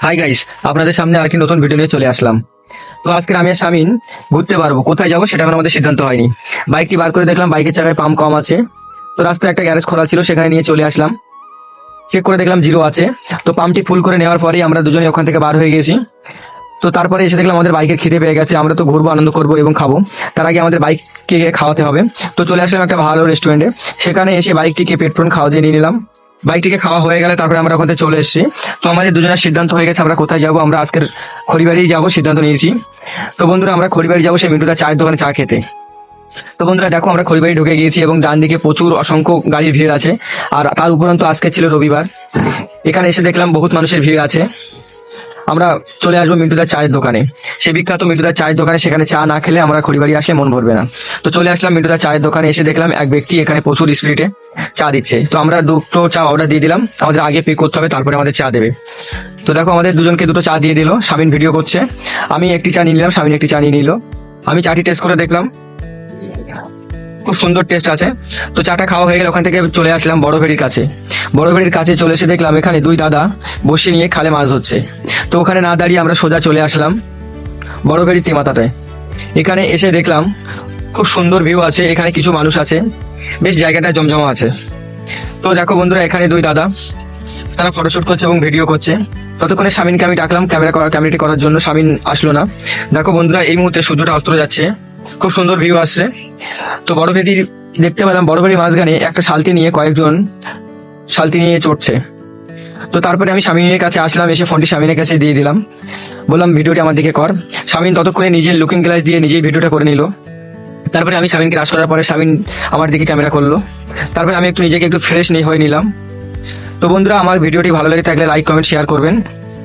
Hi guys, আপনাদের সামনে আরেকটি নতুন ভিডিও নিয়ে চলে আসলাম। তো আজকে আমি আর শামিন ঘুরতে পারবো, কোথায় যাবো সেটা এখন আমাদের সিদ্ধান্ত হয়নি। বাইকটি বার করে দেখলাম বাইকের চাকায় পাম্প কম আছে। তো রাস্তায় একটা গ্যারেজ খোলা ছিল, সেখানে নিয়ে চলে আসলাম। চেক করে দেখলাম জিরো আছে। তো পাম্পটি ফুল করে নেওয়ার পরেই আমরা দুজনে ওখান থেকে বার হয়ে গেছি। তো তারপরে এসে দেখলাম আমাদের বাইকের খিদে পেয়ে গেছে, আমরা তো ঘুরবো, আনন্দ করবো এবং খাবো। তার আগে আমাদের বাইককে খাওয়াতে হবে। তো চলে আসলাম একটা ভালো রেস্টুরেন্টে, সেখানে এসে বাইকটিকে পেট্রোল খাওয়া দিয়ে নিয়ে নিলাম। বাইকটিকে খাওয়া হয়ে গেলে তারপরে আমরা ওখান থেকে চলে এসেছি। তো আমাদের দুজনের সিদ্ধান্ত হয়ে গেছে আমরা কোথায় যাবো। আমরা আজকের খড়িবাড়ি যাবো সিদ্ধান্ত নিয়েছি। তো বন্ধুরা আমরা খড়িবাড়ি যাবো সেই মিন্টুদার চায়ের দোকানে চা খেতে। তো বন্ধুরা দেখো আমরা খড়িবাড়ি ঢুকে গিয়েছি এবং ডান দিকে প্রচুর অসংখ্য গাড়ির ভিড় আছে। আর তার উপরন্তু আজকে ছিল রবিবার, এখানে এসে দেখলাম বহুত মানুষের ভিড় আছে। আমরা চলে আসবো মিন্টুদার চায়ের দোকানে, সেই বিখ্যাত মিন্টুদার চায়ের দোকানে। সেখানে চা না খেলে আমরা খড়িবাড়ি আসলে মন ভরবে না। তো চলে আসলাম মিন্টুদার চায়ের দোকানে, এসে দেখলাম এক ব্যক্তি এখানে প্রচুর স্পিডে চা দিচ্ছে। তো আমরা দুটো চা অর্ডার দিয়ে দিলাম, আমাদের আগে পে করতে হবে তারপরে আমাদের চা দেবে। তো দেখো আমাদের দুজনকে দুটো চা দিয়ে দিল। স্বামীন ভিডিও করছে, আমি একটি চা নিয়ে নিলাম, স্বামীন একটি চা নিয়ে নিল। আমি চাটি টেস্ট করে দেখলাম, খুব সুন্দর টেস্ট আছে। তো চাটা খাওয়া হয়ে গেলে ওখান থেকে চলে আসলাম বড় ভেড়ির কাছে। বড় ভেড়ির কাছে চলে এসে দেখলাম এখানে দুই দাদা বসে নিয়ে খালে মাছ ধরছে। তো ওখানে না দাঁড়িয়ে আমরা সোজা চলে আসলাম বড় ভেড়ির তেমাতাটায়। এখানে এসে দেখলাম খুব সুন্দর ভিউ আছে, এখানে কিছু মানুষ আছে, বেশ জায়গাটা জমজমা আছে। তো দেখো বন্ধুরা এখানে দুই দাদা, তারা ফটোশুট করছে এবং ভিডিও করছে। ততক্ষণে স্বামীনকে আমি ডাকলাম ক্যামেরাটি করার জন্য, স্বামীন আসলো না। দেখো বন্ধুরা এই মুহূর্তে সূর্যটা অস্ত যাচ্ছে, খুব সুন্দর ভিউ আসছে। তো বড় ভেড়ি দেখতে পেলাম, বড় ভেড়ি মাঝখানে একটা শালতি নিয়ে কয়েকজন শালতি নিয়ে চড়ছে। তো তারপরে আমি স্বামীনের কাছে আসলাম, এসে ফোনটি স্বামীনের কাছে দিয়ে দিলাম, বললাম ভিডিওটি আমার দিকে কর। স্বামীন ততক্ষণে নিজের লুকিং গ্লাস দিয়ে নিজেই ভিডিওটা করে নিল। তারপরে আমি স্বামীনকে রাশ করার পরে স্বামীন আমার দিকে ক্যামেরা করলো। তারপরে আমি নিজেকে একটু ফ্রেশ হয়ে নিলাম। তো বন্ধুরা আমার ভিডিওটি ভালো লেগে থাকলে লাইক কমেন্ট শেয়ার করবেন।